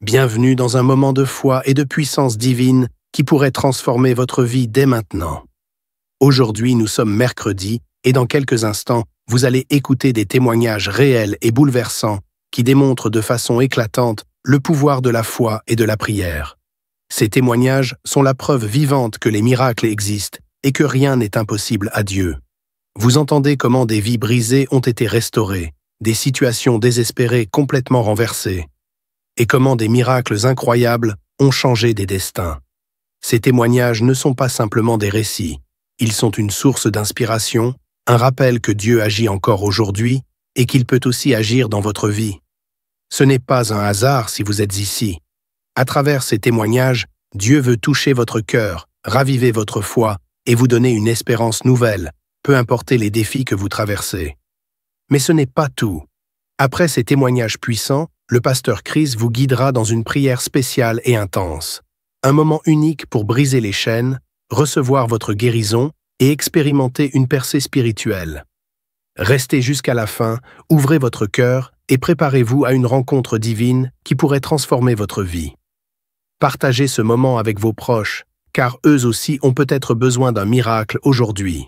Bienvenue dans un moment de foi et de puissance divine qui pourrait transformer votre vie dès maintenant. Aujourd'hui, nous sommes mercredi et dans quelques instants, vous allez écouter des témoignages réels et bouleversants qui démontrent de façon éclatante le pouvoir de la foi et de la prière. Ces témoignages sont la preuve vivante que les miracles existent et que rien n'est impossible à Dieu. Vous entendez comment des vies brisées ont été restaurées, des situations désespérées complètement renversées, et comment des miracles incroyables ont changé des destins. Ces témoignages ne sont pas simplement des récits, ils sont une source d'inspiration, un rappel que Dieu agit encore aujourd'hui et qu'il peut aussi agir dans votre vie. Ce n'est pas un hasard si vous êtes ici. À travers ces témoignages, Dieu veut toucher votre cœur, raviver votre foi et vous donner une espérance nouvelle, peu importe les défis que vous traversez. Mais ce n'est pas tout. Après ces témoignages puissants, le pasteur Chris vous guidera dans une prière spéciale et intense. Un moment unique pour briser les chaînes, recevoir votre guérison et expérimenter une percée spirituelle. Restez jusqu'à la fin, ouvrez votre cœur et préparez-vous à une rencontre divine qui pourrait transformer votre vie. Partagez ce moment avec vos proches, car eux aussi ont peut-être besoin d'un miracle aujourd'hui.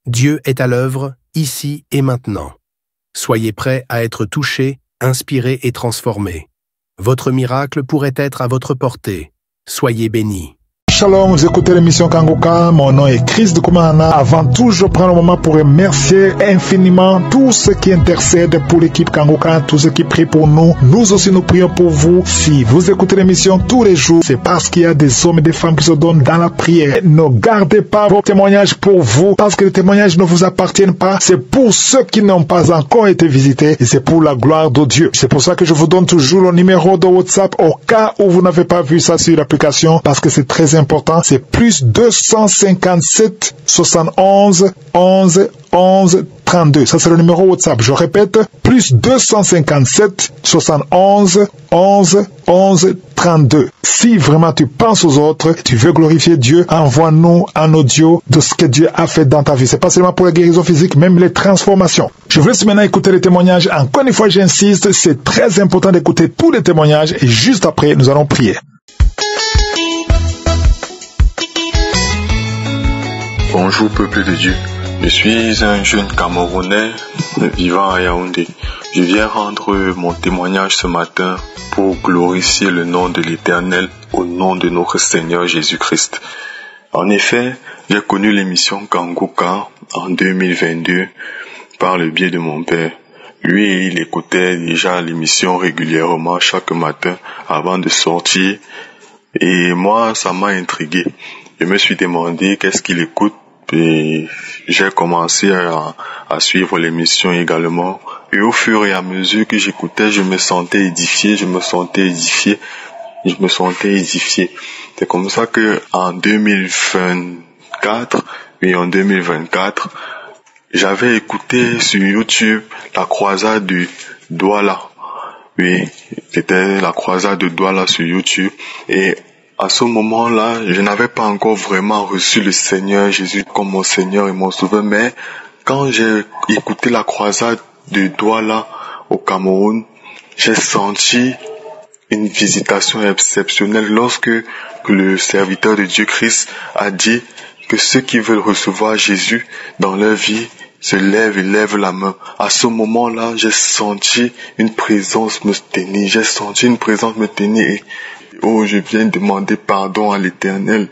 Dieu est à l'œuvre, ici et maintenant. Soyez prêts à être touchés, inspirés et transformés. Votre miracle pourrait être à votre portée. Soyez bénis. Shalom, vous écoutez l'émission Kanguka, mon nom est Chris de Koumana. Avant tout, je prends le moment pour remercier infiniment tous ceux qui intercèdent pour l'équipe Kanguka, tous ceux qui prient pour nous. Nous aussi, nous prions pour vous. Si vous écoutez l'émission tous les jours, c'est parce qu'il y a des hommes et des femmes qui se donnent dans la prière. Ne gardez pas vos témoignages pour vous, parce que les témoignages ne vous appartiennent pas. C'est pour ceux qui n'ont pas encore été visités et c'est pour la gloire de Dieu. C'est pour ça que je vous donne toujours le numéro de WhatsApp au cas où vous n'avez pas vu ça sur l'application, parce que c'est très important. C'est plus 257 71 11 11 32. Ça, c'est le numéro WhatsApp. Je répète, plus 257 71 11 11 32. Si vraiment tu penses aux autres, tu veux glorifier Dieu, envoie-nous un audio de ce que Dieu a fait dans ta vie. C'est pas seulement pour la guérison physique, même les transformations. Je vous laisse maintenant écouter les témoignages. Encore une fois, j'insiste, c'est très important d'écouter tous les témoignages et juste après, nous allons prier. Bonjour peuple de Dieu, je suis un jeune Camerounais vivant à Yaoundé. Je viens rendre mon témoignage ce matin pour glorifier le nom de l'Éternel au nom de notre Seigneur Jésus-Christ. En effet, j'ai connu l'émission Kanguka en 2022 par le biais de mon père. Lui, il écoutait déjà l'émission régulièrement chaque matin avant de sortir et moi, ça m'a intrigué. Je me suis demandé qu'est-ce qu'il écoute et j'ai commencé à suivre l'émission également. Et au fur et à mesure que j'écoutais, je me sentais édifié. C'est comme ça que en 2024, j'avais écouté sur YouTube la croisade de Douala. Oui, c'était la croisade de Douala sur YouTube et à ce moment-là, je n'avais pas encore vraiment reçu le Seigneur Jésus comme mon Seigneur et mon Sauveur, mais quand j'ai écouté la croisade de Douala au Cameroun, j'ai senti une visitation exceptionnelle lorsque le serviteur de Dieu Christ a dit que ceux qui veulent recevoir Jésus dans leur vie se lèvent et lèvent la main. À ce moment-là, j'ai senti une présence me tenir, et oh, je viens demander pardon à l'Éternel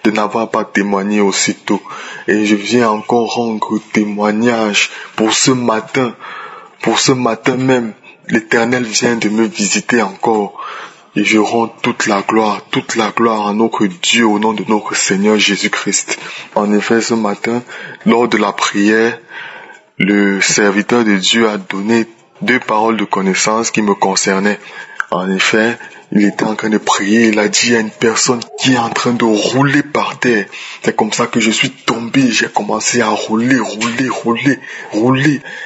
de n'avoir pas témoigné aussitôt. Et je viens encore rendre témoignage pour ce matin. Pour ce matin même, l'Éternel vient de me visiter encore. Et je rends toute la gloire à notre Dieu au nom de notre Seigneur Jésus-Christ. En effet, ce matin, lors de la prière, le serviteur de Dieu a donné 2 paroles de connaissance qui me concernaient. En effet, il était en train de prier, il a dit il y a une personne qui est en train de rouler par terre. C'est comme ça que je suis tombé, j'ai commencé à rouler.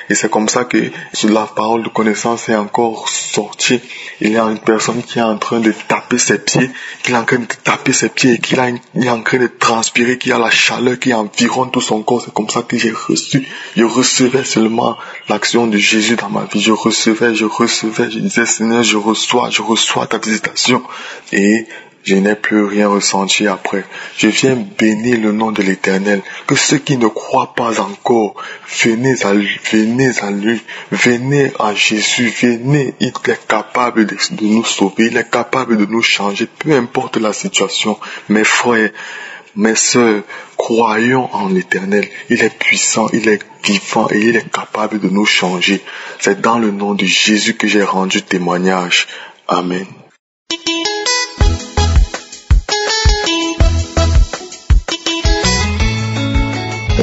Et c'est comme ça que la parole de connaissance est encore sortie. il y a une personne qui est en train de taper ses pieds, qu'il est en train de taper ses pieds et qu'il est en train de transpirer, qu'il y a la chaleur qui environne tout son corps. C'est comme ça que je recevais seulement l'action de Jésus dans ma vie. Je recevais, je disais Seigneur, je reçois ta visitation. Et je n'ai plus rien ressenti après. Je viens bénir le nom de l'Éternel. Que ceux qui ne croient pas encore, venez à lui, venez à Jésus, venez. Il est capable de nous sauver, il est capable de nous changer, peu importe la situation. Mes frères, mes sœurs, croyons en l'Éternel. Il est puissant, il est vivant et il est capable de nous changer. C'est dans le nom de Jésus que j'ai rendu témoignage. Amen.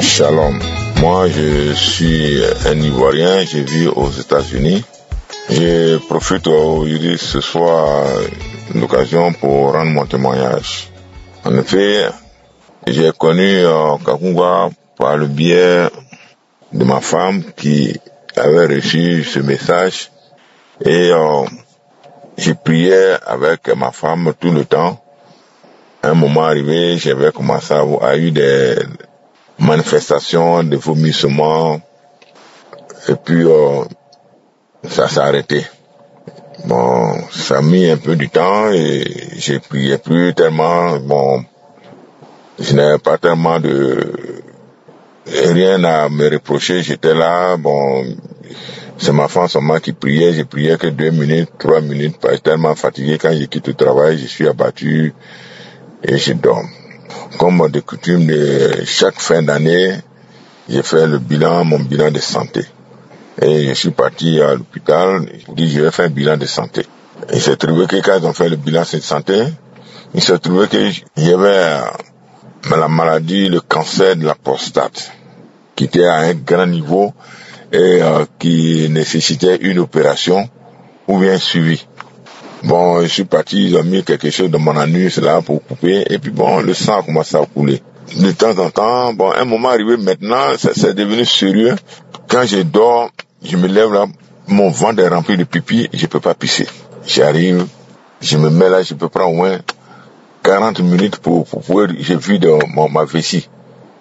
Shalom. Moi, je suis un Ivoirien, je vis aux États-Unis. Je profite aujourd'hui ce soir l'occasion pour rendre mon témoignage. En effet, j'ai connu Kakungwa par le biais de ma femme qui avait reçu ce message et je priais avec ma femme tout le temps. À un moment arrivé, j'avais commencé à avoir eu des manifestations de vomissements et puis ça s'est arrêté. Bon, ça a mis un peu du temps et j'ai prié plus tellement. Bon, je n'avais pas tellement rien à me reprocher. J'étais là. Bon, c'est ma femme seulement qui priait. Je priais que 2 minutes, 3 minutes. Parce que j'étais tellement fatigué. Quand j'ai quitté le travail, je suis abattu et je dors. Comme de coutume, de chaque fin d'année, j'ai fait mon bilan de santé. Et je suis parti à l'hôpital, je dis je vais faire un bilan de santé. Et il s'est trouvé que quand ils ont fait le bilan de santé, il s'est trouvé que j'avais la maladie, le cancer de la prostate, qui était à un grand niveau et qui nécessitait une opération ou bien un suivi. Bon, je suis parti, ils ont mis quelque chose dans mon anus là pour couper, et puis bon, le sang a commencé à couler. De temps en temps, bon, un moment arrivé maintenant, c'est devenu sérieux. Quand je dors, je me lève là, mon ventre est rempli de pipi, je peux pas pisser. J'arrive, je me mets là, je peux prendre au moins 40 minutes pour pouvoir, je vide ma vessie.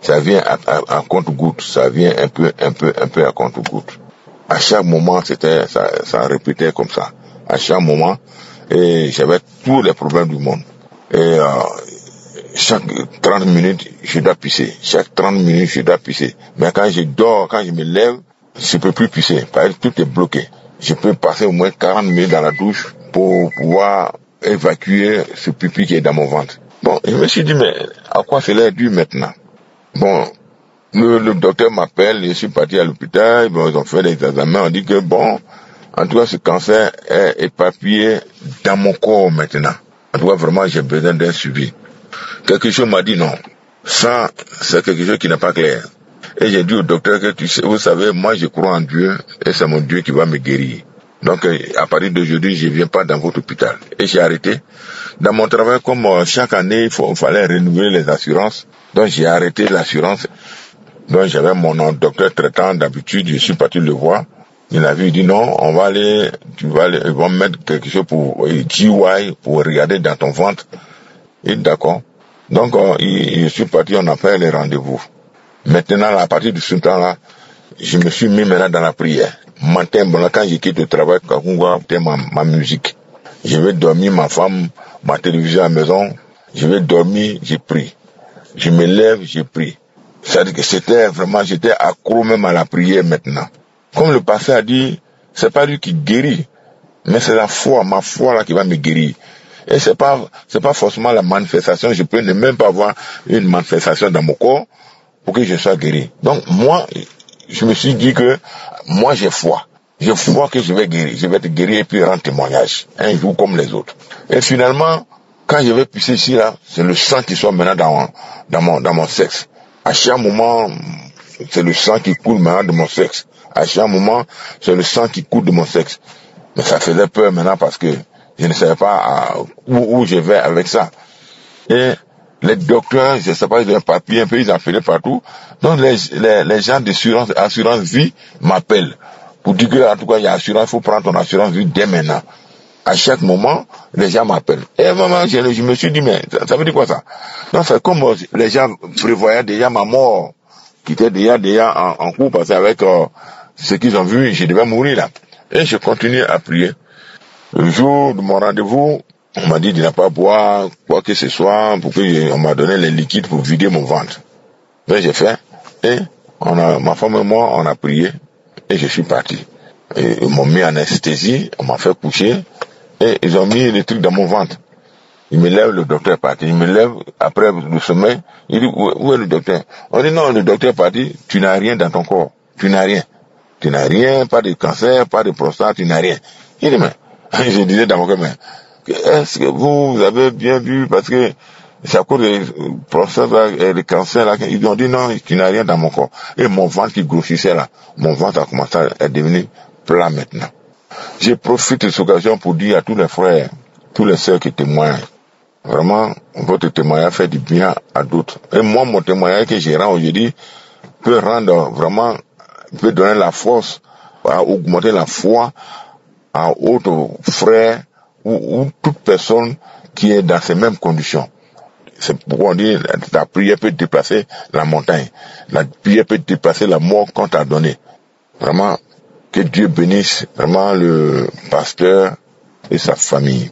Ça vient à compte-goutte, ça vient un peu à compte-goutte. À chaque moment, ça répétait comme ça. À chaque moment, et j'avais tous les problèmes du monde. Et chaque 30 minutes, je dois pisser. Chaque 30 minutes, je dois pisser. Mais quand je dors, quand je me lève, je peux plus pisser. Parce que tout est bloqué. Je peux passer au moins 40 minutes dans la douche pour pouvoir évacuer ce pipi qui est dans mon ventre. Bon, je me suis dit, mais à quoi cela est dû maintenant? Bon, le docteur m'appelle, je suis parti à l'hôpital, bon, ils ont fait des examens, on dit que bon, en tout cas, ce cancer est éparpillé dans mon corps maintenant. En tout cas, vraiment, j'ai besoin d'un suivi. Quelque chose m'a dit non. Ça, c'est quelque chose qui n'est pas clair. Et j'ai dit au docteur que vous savez, moi, je crois en Dieu et c'est mon Dieu qui va me guérir. Donc, à partir d'aujourd'hui, je ne viens pas dans votre hôpital. Et j'ai arrêté. Dans mon travail, comme chaque année, il fallait renouveler les assurances. Donc, j'ai arrêté l'assurance. Donc, j'avais mon docteur traitant. D'habitude, je suis parti le voir. Il a vu, il dit non, ils vont mettre quelque chose pour GY, pour regarder dans ton ventre. Il dit d'accord. Donc, je suis parti, on a fait les rendez-vous. Maintenant, à partir de ce temps-là, je me suis mis maintenant dans la prière. Matin, bon, là, quand je quitte le travail, c'était ma musique. Je vais dormir, ma femme, ma télévision à la maison. Je vais dormir, je prie. Je me lève, je prie. C'est-à-dire que j'étais accro même à la prière maintenant. Comme le pasteur a dit, c'est pas lui qui guérit, mais c'est la foi, ma foi là qui va me guérir. Et c'est pas forcément la manifestation, je peux ne même pas avoir une manifestation dans mon corps pour que je sois guéri. Donc moi, je me suis dit que moi j'ai foi. J'ai foi que je vais guérir, je vais être guéri et puis rendre témoignage, un jour comme les autres. Et finalement, quand je vais pisser ici là, c'est le sang qui soit maintenant dans mon sexe. À chaque moment, c'est le sang qui coule maintenant de mon sexe. À chaque moment, c'est le sang qui coule de mon sexe. Mais ça faisait peur maintenant parce que je ne savais pas où je vais avec ça. Et les docteurs, je ne sais pas, ils ont un papier, un peu, ils en faisaient partout. Donc les gens d'assurance vie m'appellent pour dire que, en tout cas, il y a assurance, il faut prendre ton assurance vie dès maintenant. À chaque moment, les gens m'appellent. Et maman, je me suis dit, mais ça veut dire quoi ça? Donc c'est comme les gens prévoyaient déjà ma mort, qui était déjà en cours, parce qu'avec ce qu'ils ont vu, je devais mourir là. Et je continue à prier. Le jour de mon rendez-vous, on m'a dit de ne pas boire quoi que ce soit, pour que on m'a donné les liquides pour vider mon ventre. Mais j'ai fait, et ma femme et moi, on a prié, et je suis parti. Et ils m'ont mis en anesthésie, on m'a fait coucher, et ils ont mis les trucs dans mon ventre. Il me lève, le docteur est parti. Il me lève, après le sommeil, il dit, où est le docteur? On dit, non, le docteur est parti, tu n'as rien dans ton corps. Tu n'as rien. Tu n'as rien, pas de cancer, pas de prostate, tu n'as rien. Il dit, mais, je disais dans mon cœur, mais, est-ce que vous avez bien vu, parce que c'est à cause de prostate et le cancer là, ils ont dit, non, tu n'as rien dans mon corps. Et mon ventre qui grossissait là, mon ventre a commencé à devenir plat maintenant. Je profite de cette occasion pour dire à tous les frères, tous les sœurs qui témoignent, vraiment, votre témoignage fait du bien à d'autres. Et moi, mon témoignage que je rends aujourd'hui peut rendre vraiment, peut donner la force, à augmenter la foi à autres frères ou toute personne qui est dans ces mêmes conditions. C'est pourquoi on dit la prière peut déplacer la montagne. La prière peut déplacer la mort qu'on t'a donnée. Vraiment, que Dieu bénisse vraiment le pasteur et sa famille.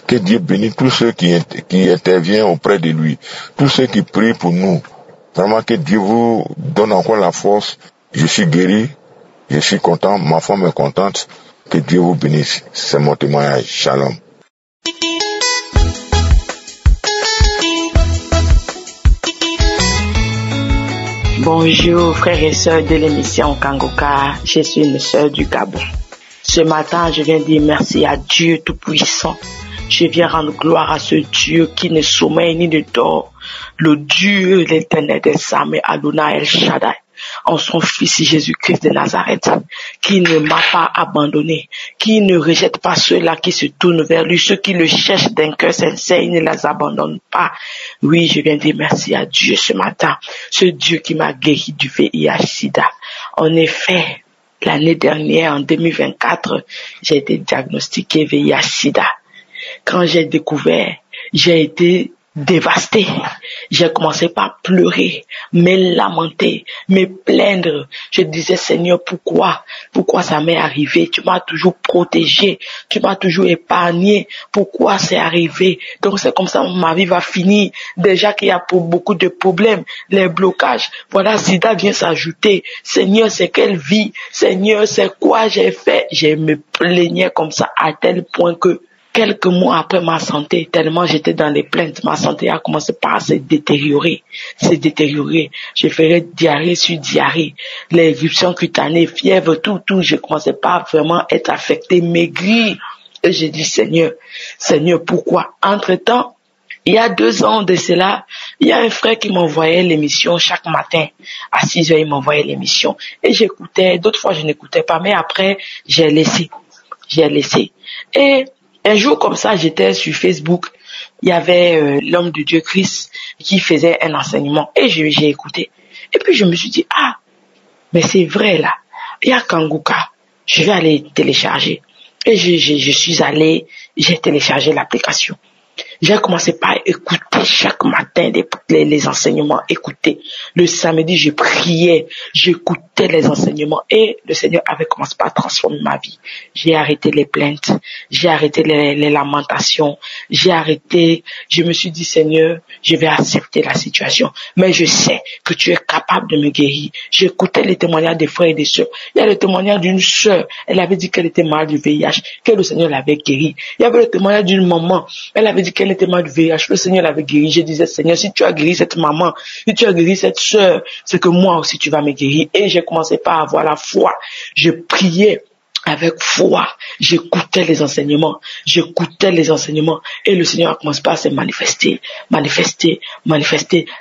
Que Dieu bénisse tous ceux qui interviennent auprès de lui. Tous ceux qui prient pour nous. Vraiment que Dieu vous donne encore la force. Je suis guéri. Je suis content. Ma femme est contente. Que Dieu vous bénisse. C'est mon témoignage. Shalom. Bonjour frères et sœurs de l'émission Kangoka, je suis une sœur du Gabon. Ce matin, je viens dire merci à Dieu Tout-Puissant. Je viens rendre gloire à ce Dieu qui ne sommeille ni ne dort, le Dieu, l'Éternel des armées, Adonai El Shaddai, en son Fils Jésus-Christ de Nazareth, qui ne m'a pas abandonné, qui ne rejette pas ceux-là qui se tournent vers lui, ceux qui le cherchent d'un cœur sincère, il ne les abandonne pas. Oui, je viens dire merci à Dieu ce matin, ce Dieu qui m'a guéri du VIH-Sida. En effet, l'année dernière, en 2024, j'ai été diagnostiqué VIH-Sida. Quand j'ai découvert, j'ai été dévasté. J'ai commencé par pleurer, me lamenter, me plaindre. Je disais, Seigneur, pourquoi ça m'est arrivé? Tu m'as toujours protégé, tu m'as toujours épargné. Pourquoi c'est arrivé? Donc c'est comme ça ma vie va finir. Déjà qu'il y a beaucoup de problèmes, les blocages. Voilà, Sida vient s'ajouter. Seigneur, c'est quelle vie? Seigneur, c'est quoi j'ai fait? Je me plaignais comme ça à tel point que quelques mois après ma santé, tellement j'étais dans les plaintes, ma santé a commencé par se détériorer. Je ferais diarrhée sur diarrhée, les éruptions cutanées, fièvre, tout. Je commençais pas à vraiment être affecté, maigri. Et j'ai dit, Seigneur, pourquoi? Entre-temps, il y a 2 ans de cela, il y a un frère qui m'envoyait l'émission chaque matin. À 6 heures, il m'envoyait l'émission. Et j'écoutais, d'autres fois je n'écoutais pas, mais après, j'ai laissé. Et un jour comme ça, j'étais sur Facebook, il y avait l'homme de Dieu Christ qui faisait un enseignement et j'ai écouté. Et puis je me suis dit, mais c'est vrai là, il y a Kangoka, je vais aller télécharger. Et je suis allé, j'ai téléchargé l'application. J'ai commencé par écouter chaque matin les enseignements, écouter. Le samedi, je priais, j'écoutais les enseignements et le Seigneur avait commencé par transformer ma vie. J'ai arrêté les plaintes, j'ai arrêté les lamentations, je me suis dit, Seigneur, je vais accepter la situation, mais je sais que tu es capable de me guérir. J'écoutais les témoignages des frères et des sœurs. Il y a le témoignage d'une sœur, elle avait dit qu'elle était malade du VIH, que le Seigneur l'avait guérie. Il y avait le témoignage d'une maman, elle avait dit qu'elle était malade du VIH, le Seigneur l'avait guérie. Je disais, Seigneur, si tu as guéri cette maman, si tu as guéri cette sœur, c'est que moi aussi tu vas me guérir. Et j'ai commencé par avoir la foi. Je priais avec foi, j'écoutais les enseignements et le Seigneur a commencé par se manifester.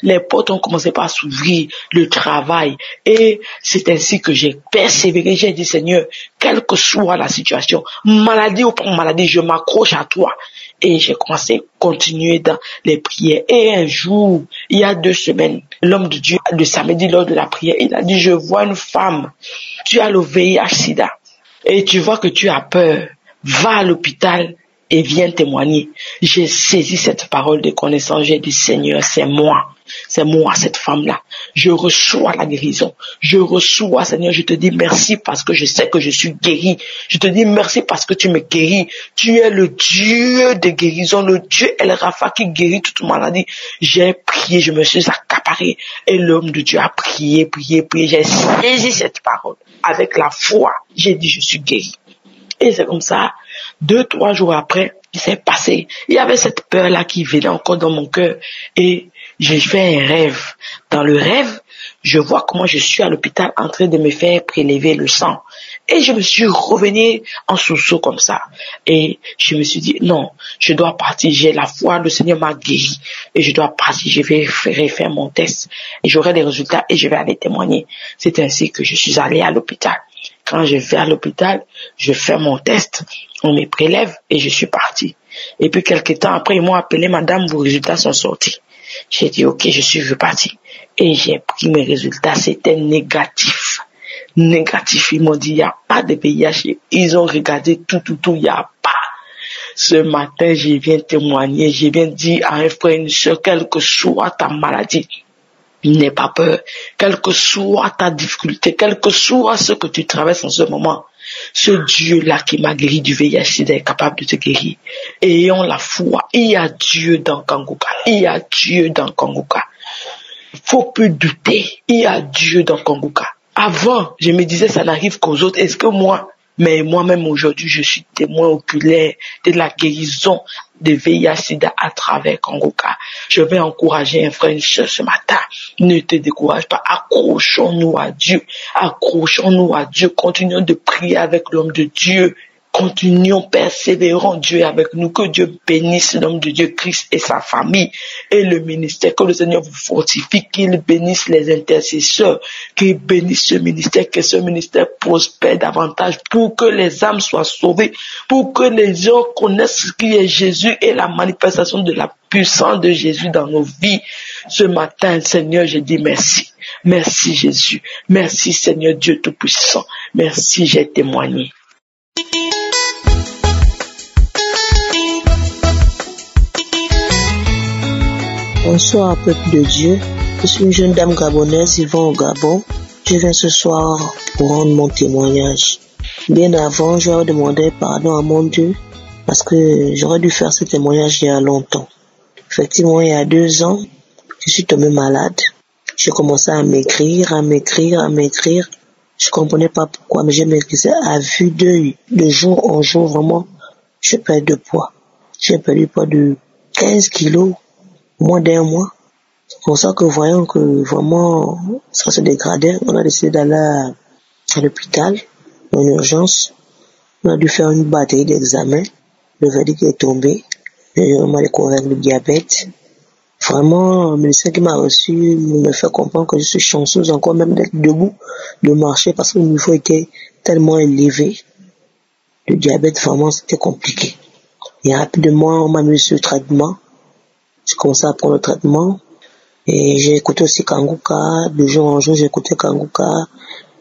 Les portes ont commencé par s'ouvrir, le travail, et c'est ainsi que j'ai persévéré. J'ai dit, Seigneur, quelle que soit la situation, maladie ou pas maladie, je m'accroche à toi. Et j'ai commencé à continuer dans les prières. Et un jour, il y a 2 semaines, l'homme de Dieu, le samedi lors de la prière, il a dit, je vois une femme, tu as le VIH-Sida. Et tu vois que tu as peur. va à l'hôpital et viens témoigner. J'ai saisi cette parole de connaissance, j'ai dit Seigneur, c'est moi cette femme-là. Je reçois la guérison. Je reçois, Seigneur, je te dis merci parce que je sais que je suis guéri. Je te dis merci parce que tu me guéris. Tu es le Dieu de guérison, le Dieu El Rafa qui guérit toute maladie. J'ai prié, je me suis accaparé et l'homme de Dieu a prié. J'ai saisi cette parole avec la foi. J'ai dit je suis guéri. Et c'est comme ça, 2-3 jours après, il s'est passé. Il y avait cette peur-là qui venait encore dans mon cœur. Et j'ai fait un rêve. Dans le rêve, je vois comment je suis à l'hôpital en train de me faire prélever le sang. Et je me suis revenu en sursaut comme ça. Et je me suis dit, non, je dois partir. J'ai la foi, le Seigneur m'a guéri. Et je dois partir. Je vais refaire mon test. Et j'aurai les résultats et je vais aller témoigner. C'est ainsi que je suis allé à l'hôpital. Quand je vais à l'hôpital, je fais mon test, on me prélève et je suis parti. Et puis quelques temps après, ils m'ont appelé, madame, vos résultats sont sortis. J'ai dit, ok, je suis reparti. Et j'ai pris mes résultats, c'était négatif. Négatif, ils m'ont dit, il n'y a pas de VIH. Ils ont regardé tout, il n'y a pas. Ce matin, je viens témoigner, je viens dire à un frère, une soeur, quelle que soit ta maladie, n'aie pas peur, quelle que soit ta difficulté, quel que soit ce que tu traverses en ce moment, ce Dieu-là qui m'a guéri du VIH est capable de te guérir. Ayons la foi, il y a Dieu dans Kangoka, il y a Dieu dans Kangoka. Faut plus douter, il y a Dieu dans Kangoka. Avant, je me disais ça n'arrive qu'aux autres, est-ce que moi-même aujourd'hui, je suis témoin oculaire de la guérison de VIH/SIDA à travers Kangoka. Je vais encourager un frère, une soeur ce matin. Ne te décourage pas. Accrochons-nous à Dieu. Accrochons-nous à Dieu. Continuons de prier avec l'homme de Dieu. Continuons, persévérons, Dieu est avec nous. Que Dieu bénisse l'homme de Dieu, Christ et sa famille et le ministère. Que le Seigneur vous fortifie, qu'il bénisse les intercesseurs, qu'il bénisse ce ministère, que ce ministère prospère davantage pour que les âmes soient sauvées, pour que les gens connaissent qui est Jésus et la manifestation de la puissance de Jésus dans nos vies. Ce matin, Seigneur, je dis merci. Merci Jésus. Merci Seigneur Dieu Tout-Puissant. Merci, j'ai témoigné. Bonsoir, peuple de Dieu. Je suis une jeune dame gabonaise vivant au Gabon. Je viens ce soir pour rendre mon témoignage. Bien avant, j'aurais demandé pardon à mon Dieu parce que j'aurais dû faire ce témoignage il y a longtemps. Effectivement, il y a 2 ans, je suis tombée malade. J'ai commencé à m'écrire. Je comprenais pas pourquoi, mais je m'écrivais à vue d'œil, de jour en jour, vraiment. Je perds de poids. J'ai perdu poids de 15 kilos. Moins d'1 mois. C'est pour ça que voyons que vraiment ça se dégradait, on a décidé d'aller à l'hôpital, en urgence. On a dû faire une batterie d'examens. Le verdict est tombé. On m'a découvert le diabète. Vraiment, le médecin qui m'a reçu me fait comprendre que je suis chanceuse encore même d'être debout, de marcher parce que le niveau était tellement élevé. Le diabète, vraiment, c'était compliqué. Et rapidement, on m'a mis sur le traitement. J'ai commencé à prendre le traitement et j'ai écouté aussi Kangoka. De jour en jour, j'ai écouté Kangoka.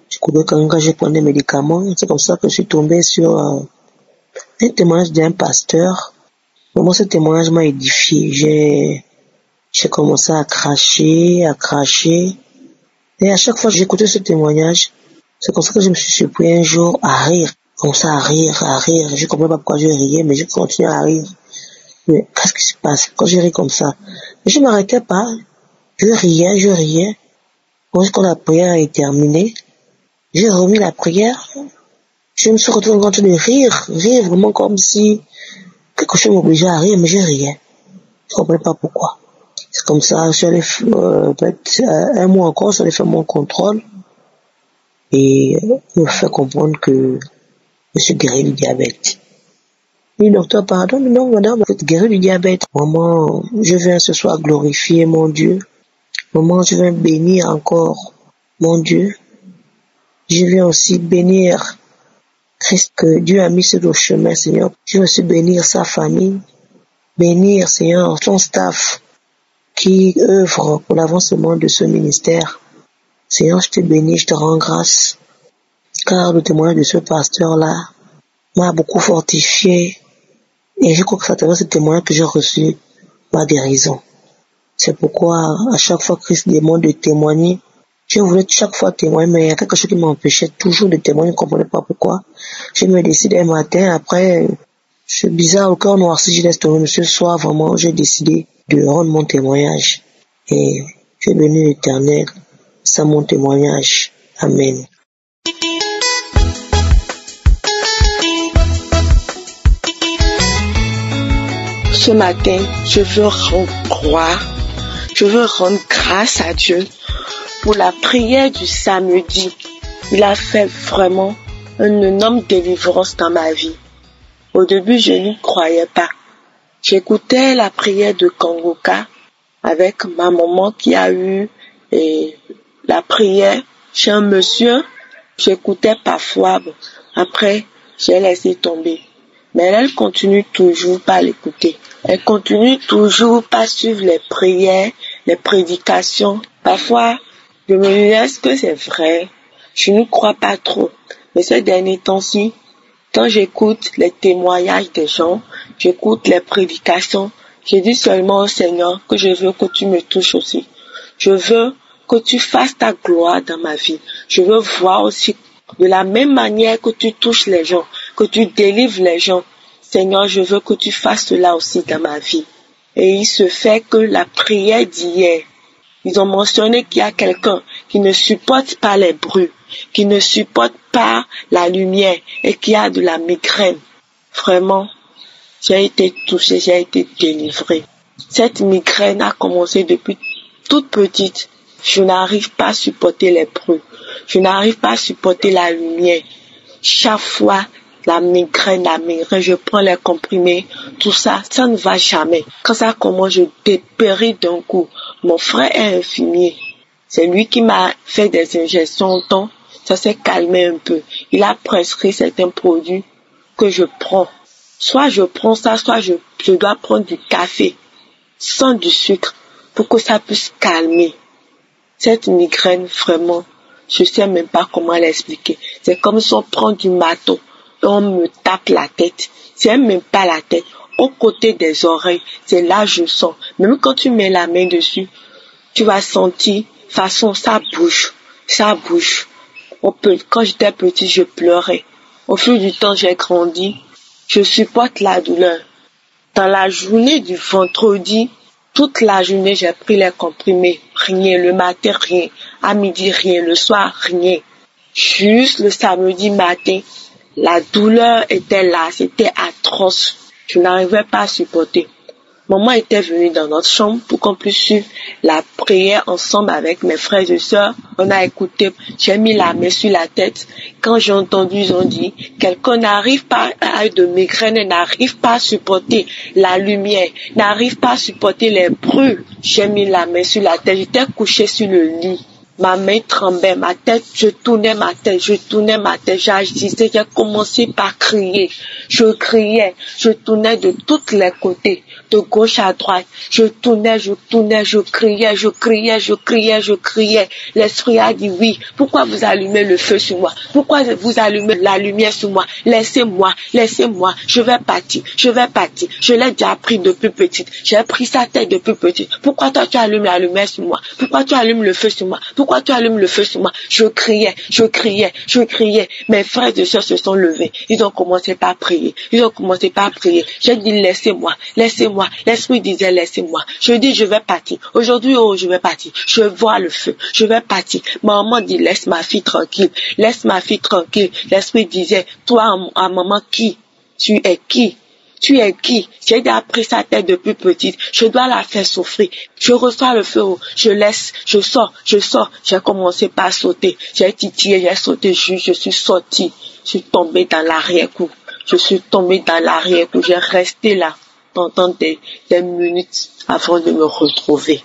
Je prenais des médicaments. C'est comme ça que je suis tombé sur un témoignage d'un pasteur. Vraiment, ce témoignage m'a édifié. J'ai commencé à cracher. Et à chaque fois que j'écoutais ce témoignage, c'est comme ça que je me suis surpris un jour à rire. Comme ça, à rire. Je ne comprenais pas pourquoi je riais, mais je continuais à rire. Mais qu'est-ce qui se passe quand je ris comme ça? Mais je m'arrêtais pas. Je riais. Quand la prière est terminée, j'ai remis la prière. Je me suis retrouvé en train de rire vraiment comme si quelque chose m'obligeait à rire, mais je riais. Je comprenais pas pourquoi. C'est comme ça, je suis allé, peut-être 1 mois encore, j'allais faire mon contrôle. Et me fait comprendre que je suis guéri du diabète. Oui, docteur, pardon, mais non, madame, vous êtes guéri du diabète. Maman, je viens ce soir glorifier mon Dieu. Maman, je viens bénir encore mon Dieu. Je viens aussi bénir Christ que Dieu a mis sur le chemin, Seigneur. Je veux aussi bénir sa famille. Bénir, Seigneur, son staff qui œuvre pour l'avancement de ce ministère. Seigneur, je te bénis, je te rends grâce. Car le témoignage de ce pasteur-là m'a beaucoup fortifié. Et je crois que c'est à travers ce témoignage que j'ai reçu ma guérison. C'est pourquoi, à chaque fois que Christ demande de témoigner, je voulais chaque fois témoigner, mais il y a quelque chose qui m'empêchait toujours de témoigner, je ne comprenais pas pourquoi. Je me décide un matin, après, c'est bizarre, au cœur noirci, je laisse tomber, ce soir, vraiment, j'ai décidé de rendre mon témoignage. Et je suis béni l'Éternel, c'est mon témoignage. Amen. Ce matin, je veux rendre grâce à Dieu pour la prière du samedi. Il a fait vraiment une énorme délivrance dans ma vie. Au début, je n'y croyais pas. J'écoutais la prière de Kangoka avec ma maman qui a eu la prière chez un monsieur. J'écoutais parfois, après, j'ai laissé tomber. Mais elle continue toujours pas l'écouter. Elle continue toujours pas suivre les prières, les prédications. Parfois, je me dis, est-ce que c'est vrai? Je ne crois pas trop. Mais ces derniers temps-ci, quand j'écoute les témoignages des gens, j'écoute les prédications, je dis seulement au Seigneur que je veux que tu me touches aussi. Je veux que tu fasses ta gloire dans ma vie. Je veux voir aussi de la même manière que tu touches les gens, que tu délivres les gens. Seigneur, je veux que tu fasses cela aussi dans ma vie. Et il se fait que la prière d'hier, ils ont mentionné qu'il y a quelqu'un qui ne supporte pas les bruits, qui ne supporte pas la lumière et qui a de la migraine. Vraiment, j'ai été touchée, j'ai été délivrée. Cette migraine a commencé depuis toute petite. Je n'arrive pas à supporter les bruits. Je n'arrive pas à supporter la lumière. Chaque fois, la migraine, je prends les comprimés, tout ça, ça ne va jamais. Quand ça commence, je dépéris d'un coup. Mon frère est infirmier. C'est lui qui m'a fait des injections au temps. Ça s'est calmé un peu. Il a prescrit certains produits que je prends. Soit je prends ça, soit je dois prendre du café sans du sucre pour que ça puisse calmer. Cette migraine, vraiment, je sais même pas comment l'expliquer. C'est comme si on prend du marteau et on me tape la tête. C'est même pas la tête. Au côté des oreilles, c'est là que je sens. Même quand tu mets la main dessus, tu vas sentir, façon, ça bouge. Ça bouge. Quand j'étais petit, je pleurais. Au fil du temps, j'ai grandi. Je supporte la douleur. Dans la journée du vendredi, toute la journée, j'ai pris les comprimés. Rien. Le matin, rien. À midi, rien. Le soir, rien. Juste le samedi matin, la douleur était là. C'était atroce. Je n'arrivais pas à supporter. Maman était venue dans notre chambre pour qu'on puisse suivre la prière ensemble avec mes frères et sœurs. On a écouté, j'ai mis la main sur la tête. Quand j'ai entendu, ils ont dit, quelqu'un n'arrive pas à de migraine, n'arrive pas à supporter la lumière, n'arrive pas à supporter les bruits. J'ai mis la main sur la tête, j'étais couchée sur le lit. Ma main tremblait, ma tête, je tournais ma tête, j'agissais, j'ai commencé par crier. Je criais, je tournais de tous les côtés, de gauche à droite. Je tournais, je criais. L'esprit a dit oui, pourquoi vous allumez le feu sur moi? Pourquoi vous allumez la lumière sur moi? Laissez-moi, je vais partir. Je l'ai déjà appris depuis petite. J'ai pris sa tête depuis petite. Pourquoi toi tu allumes la lumière sur moi? Pourquoi tu allumes le feu sur moi? Je criais. Mes frères et sœurs se sont levés. Ils ont commencé par prier. J'ai dit laissez-moi. L'esprit disait laissez-moi. Je dis je vais partir. Aujourd'hui, je vais partir. Je vois le feu. Je vais partir. Maman dit laisse ma fille tranquille. L'esprit disait toi à maman qui? Tu es qui? J'ai déjà pris sa tête depuis petite. Je dois la faire souffrir. Je reçois le feu. Je laisse. Je sors. J'ai commencé par sauter. J'ai titillé, j'ai sauté. Je suis sortie. Je suis tombée dans l'arrière-cour. J'ai resté là pendant des minutes avant de me retrouver.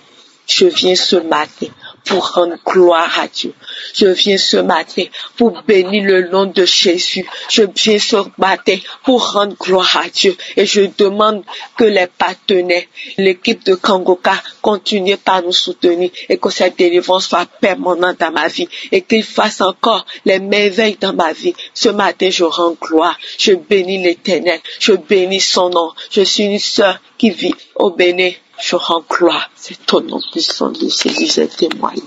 Je viens ce matin pour rendre gloire à Dieu. Je viens ce matin pour bénir le nom de Jésus. Je viens ce matin pour rendre gloire à Dieu. Et je demande que les partenaires, l'équipe de Kangoka, continuent par nous soutenir et que cette délivrance soit permanente dans ma vie et qu'il fasse encore les merveilles dans ma vie. Ce matin, je rends gloire. Je bénis l'Éternel. Je bénis son nom. Je suis une sœur qui vit au Bénin. Je rends gloire. C'est ton nom puissant de Jésus, j'ai témoigné.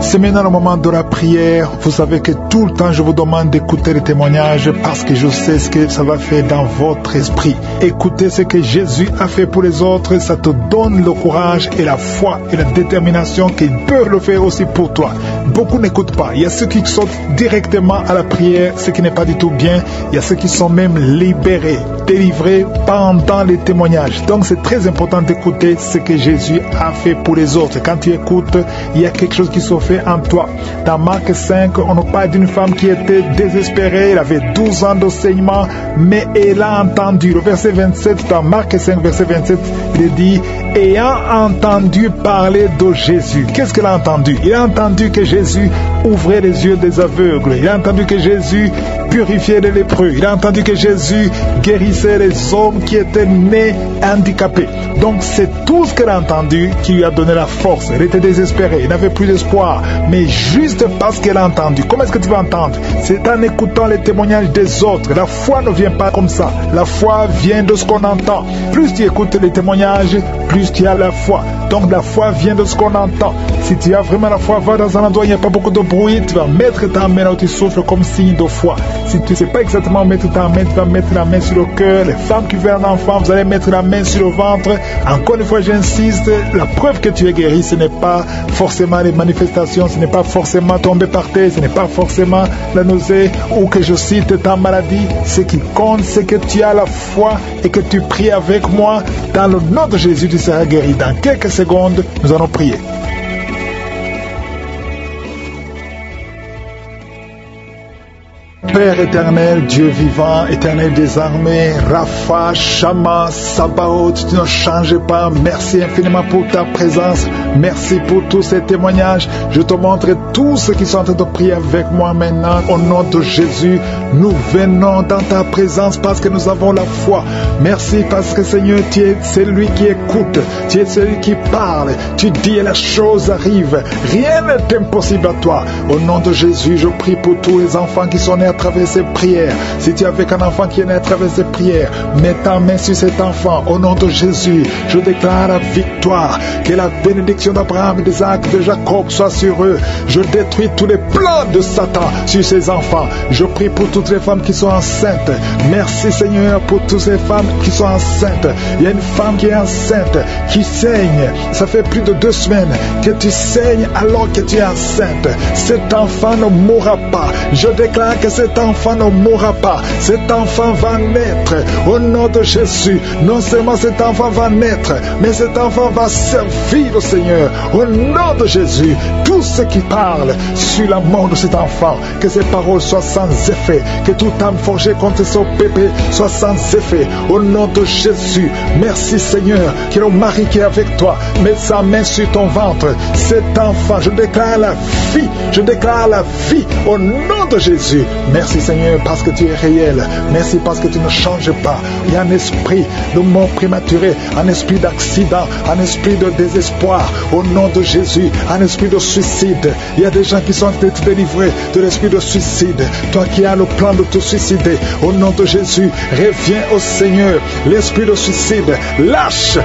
C'est maintenant le moment de la prière. Vous savez que tout le temps je vous demande d'écouter les témoignages parce que je sais ce que ça va faire dans votre esprit. Écoutez ce que Jésus a fait pour les autres, ça te donne le courage et la foi et la détermination qu'il peut le faire aussi pour toi. Beaucoup n'écoutent pas. Il y a ceux qui sautent directement à la prière, ce qui n'est pas du tout bien. Il y a ceux qui sont même libérés, délivrés pendant les témoignages. Donc c'est très important d'écouter ce que Jésus a fait pour les autres. Quand tu écoutes, il y a quelque chose qui se fait en toi. Dans Marc 5, on nous parle d'une femme qui était désespérée. Elle avait 12 ans d'enseignement, mais elle a entendu. Le verset 27, dans Marc 5, verset 27, il dit, ayant entendu parler de Jésus. Qu'est-ce qu'elle a entendu? Il a entendu que Jésus ouvrait les yeux des aveugles. Il a entendu que Jésus purifiait les lépreux. Il a entendu que Jésus guérissait les hommes qui étaient nés handicapés. Donc c'est tout ce qu'elle a entendu qui lui a donné la force. Elle était désespérée, elle n'avait plus d'espoir. Mais juste parce qu'elle a entendu. Comment est-ce que tu vas entendre? C'est en écoutant les témoignages des autres. La foi ne vient pas comme ça. La foi vient de ce qu'on entend. Plus tu écoutes les témoignages, plus tu as la foi. Donc la foi vient de ce qu'on entend. Si tu as vraiment la foi, va dans un endroit où il n'y a pas beaucoup de bruit, tu vas mettre ta main là où tu souffles comme signe de foi. Si tu ne sais pas exactement mettre ta main, tu vas mettre la main sur le cœur. Les femmes qui veulent un enfant, vous allez mettre la main sur le ventre. Encore une fois, j'insiste, la preuve que tu es guéri, ce n'est pas forcément les manifestations, ce n'est pas forcément tomber par terre, ce n'est pas forcément la nausée ou que je cite ta maladie. Ce qui compte, c'est que tu as la foi et que tu pries avec moi. Dans le nom de Jésus, tu seras guéri. Dans quelques secondes, nous allons prier. Père éternel, Dieu vivant, éternel des armées, Rapha, Shama, Sabaoth, tu ne changes pas. Merci infiniment pour ta présence. Merci pour tous ces témoignages. Je te montre tous ceux qui sont en train de prier avec moi maintenant. Au nom de Jésus, nous venons dans ta présence parce que nous avons la foi. Merci parce que Seigneur, tu es celui qui écoute. Tu es celui qui parle. Tu dis et la chose arrive. Rien n'est impossible à toi. Au nom de Jésus, je prie pour tous les enfants qui sont nés à travers ces prières. Si tu es avec un enfant qui est né à travers ces prières, mets ta main sur cet enfant. Au nom de Jésus, je déclare la victoire. Que la bénédiction d'Abraham, d'Isaac, de Jacob soit sur eux. Je détruis tous les plans de Satan sur ces enfants. Je prie pour toutes les femmes qui sont enceintes. Merci Seigneur pour toutes ces femmes qui sont enceintes. Il y a une femme qui est enceinte, qui saigne. Ça fait plus de 2 semaines que tu saignes alors que tu es enceinte. Cet enfant ne mourra pas. Je déclare que cet enfant ne mourra pas. Cet enfant va naître au nom de Jésus. Non seulement cet enfant va naître, mais cet enfant va servir le Seigneur. Au nom de Jésus, tous ceux qui parlent sur la mort de cet enfant, que ces paroles soient sans effet, que toute âme forgée contre son bébé soit sans effet. Au nom de Jésus, merci Seigneur, que le mari qui est avec toi mette sa main sur ton ventre. Cet enfant, je déclare la vie, je déclare la vie au nom de Jésus. Merci Seigneur parce que tu es réel. Merci parce que tu ne changes pas. Il y a un esprit de mort prématurée, un esprit d'accident, un esprit de désespoir. Au nom de Jésus, un esprit de suicide. Il y a des gens qui sont en train de te délivrer de l'esprit de suicide. Toi qui as le plan de te suicider, au nom de Jésus, reviens au Seigneur. L'esprit de suicide, lâche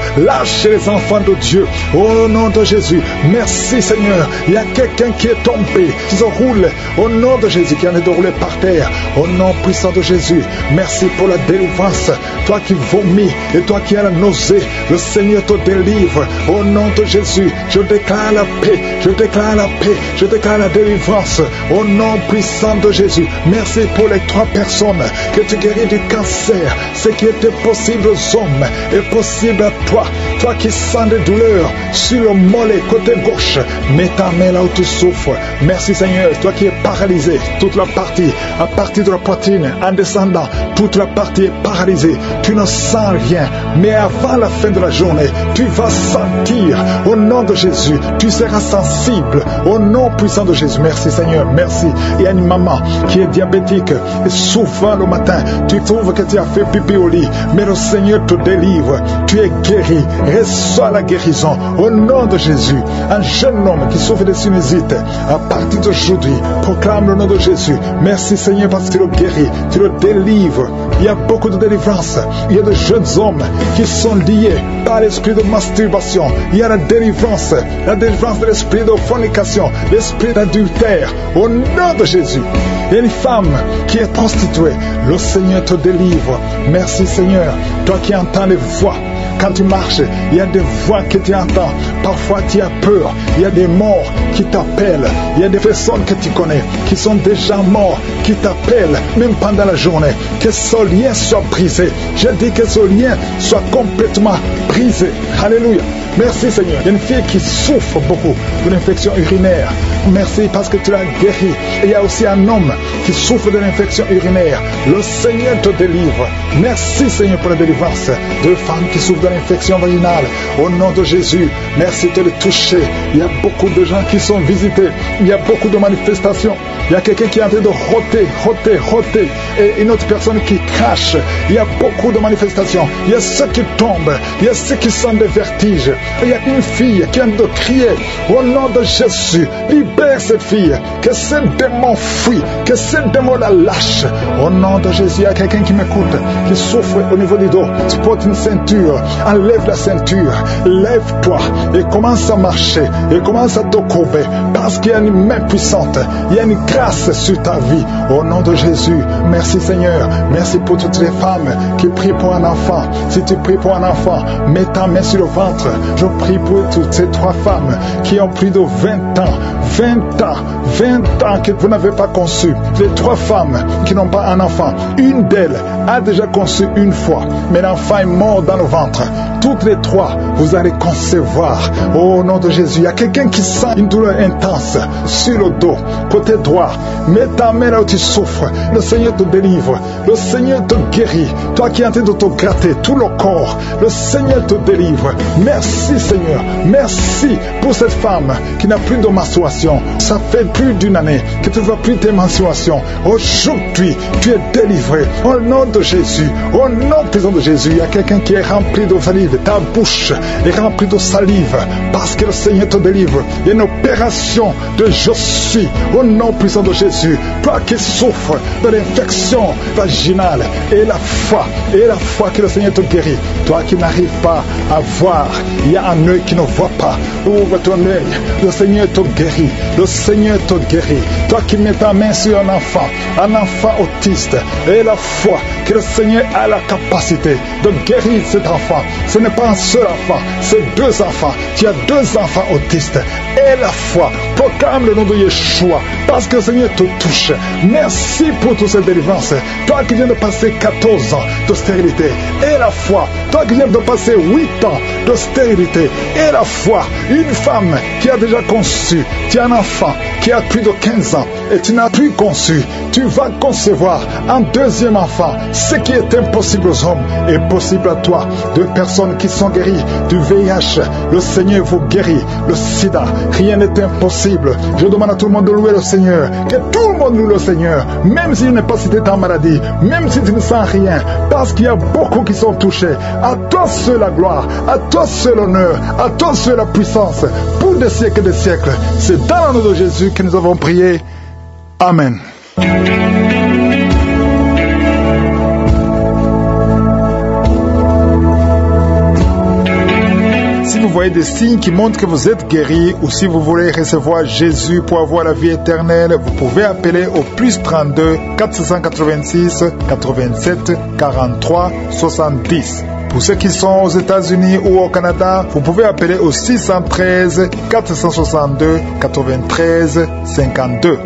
les enfants de Dieu. Au nom de Jésus, merci Seigneur. Il y a quelqu'un qui est tombé, qui se roule. Au nom de Jésus, qui en est de rouler par terre. Au nom puissant de Jésus, merci pour la délivrance. Toi qui vomis et toi qui as la nausée, le Seigneur te délivre. Au nom de Jésus, je déclare la paix, je déclare la paix, je déclare la délivrance. Au nom puissant de Jésus, merci pour les 3 personnes que tu guéris du cancer. Ce qui était possible aux hommes est possible à toi. Toi qui sens des douleurs sur le mollet côté gauche, mets ta main là où tu souffres. souffre. Merci Seigneur, toi qui es paralysé, toute la partie, à partir de la poitrine, en descendant, toute la partie est paralysée. Tu ne sens rien, mais avant la fin de la journée, tu vas sentir au nom de Jésus. Tu seras sensible au nom puissant de Jésus. Merci Seigneur, merci. Il y a une maman qui est diabétique et souvent le matin, tu trouves que tu as fait pipi au lit, mais le Seigneur te délivre. Tu es guéri. Reçois la guérison au nom de Jésus. Un jeune homme qui souffre de sinusite, à partir d'aujourd'hui, proclame le nom de Jésus. Merci Seigneur parce que tu le guéris, tu le délivres. Il y a beaucoup de délivrance. Il y a de jeunes hommes qui sont liés par l'esprit de masturbation. Il y a la délivrance de l'esprit de fornication, l'esprit d'adultère. Au nom de Jésus. Il y a une femme qui est prostituée. Le Seigneur te délivre. Merci Seigneur. Toi qui entends les voix. Quand tu marches, il y a des voix que tu entends. Parfois tu as peur. Il y a des morts qui t'appellent. Il y a des personnes que tu connais qui sont déjà morts, qui t'appellent même pendant la journée. Que ce lien soit brisé. Je dis que ce lien soit complètement brisé. Alléluia. Merci Seigneur. Il y a une fille qui souffre beaucoup d'une infection urinaire. Merci parce que tu l'as guéri. Et il y a aussi un homme qui souffre de l'infection urinaire. Le Seigneur te délivre. Merci Seigneur pour la délivrance de femmes qui souffrent de l'infection vaginale. Au nom de Jésus, merci de les toucher. Il y a beaucoup de gens qui sont visités. Il y a beaucoup de manifestations. Il y a quelqu'un qui est en train de roter. Et une autre personne qui crache. Il y a beaucoup de manifestations. Il y a ceux qui tombent. Il y a ceux qui sont des vertiges. Il y a une fille qui vient de crier. Au nom de Jésus, libère cette fille. Que ce démon fuit. Que ce démon la lâche. Au nom de Jésus, il y a quelqu'un qui m'écoute, qui souffre au niveau du dos. Tu portes une ceinture. Enlève la ceinture. Lève-toi et commence à marcher. Et commence à te courber. Parce qu'il y a une main puissante. Il y a une grâce sur ta vie. Au nom de Jésus, merci Seigneur. Merci pour toutes les femmes qui prient pour un enfant. Si tu pries pour un enfant, mets ta main sur le ventre. Je prie pour toutes ces 3 femmes qui ont plus de 20 ans que vous n'avez pas conçu. Les 3 femmes qui n'ont pas un enfant, une d'elles a déjà conçu une fois, mais l'enfant est mort dans le ventre. Toutes les 3, vous allez concevoir. Au nom de Jésus, il y a quelqu'un qui sent une douleur intense sur le dos, côté droit. Mets ta main là où tu souffres. Le Seigneur te délivre. Le Seigneur te guérit. Toi qui es en train de te gratter tout le corps, le Seigneur te délivre. Merci Seigneur. Merci pour cette femme qui n'a plus de menstruation. Ça fait plus d'une année que tu ne vois plus tes menstruations. Aujourd'hui, tu es délivré. Au nom de Jésus, au nom puissant de Jésus, il y a quelqu'un qui est rempli de salive. Ta bouche est remplie de salive parce que le Seigneur te délivre. Il y a une opération de je suis au nom puissant de Jésus. Toi qui souffres de l'infection vaginale et la foi que le Seigneur te guérit. Toi qui n'arrives pas à voir, il y a un œil qui ne voit pas. Ouvre ton œil, le Seigneur te guérit. Le Seigneur te guérit. Toi qui mets ta main sur un enfant autiste, et la foi que le Seigneur a la capacité de guérir cet enfant. Ce n'est pas un seul enfant, c'est 2 enfants. Tu as 2 enfants autistes. Et la foi, proclame le nom de Yeshua, parce que le Seigneur te touche. Merci pour toutes ces délivrances. Toi qui viens de passer 14 ans de stérilité, et la foi. Toi qui viens de passer 8 ans de stérilité, et la foi. Une femme qui a déjà conçu, tu as un enfant qui a plus de 15 ans, et tu n'as plus conçu. Tu vas concevoir un 2e enfant. Ce qui est impossible aux hommes est possible à toi. 2 personnes qui sont guéries du VIH, le Seigneur vous guérit. Le sida, rien n'est impossible. Je demande à tout le monde de louer le Seigneur. Que tout le monde loue le Seigneur, même s'il n'est pas cité ta maladie, même si tu ne sens rien, parce qu'il y a beaucoup qui sont touchés. À toi seul la gloire, à toi seul l'honneur, à toi seul la puissance, pour des siècles et des siècles. C'est dans le nom de Jésus que nous avons prié. Amen. Si vous voyez des signes qui montrent que vous êtes guéri, ou si vous voulez recevoir Jésus pour avoir la vie éternelle, vous pouvez appeler au plus 32 486 87 43 70. Pour ceux qui sont aux États-Unis ou au Canada, vous pouvez appeler au 613 462 93 52.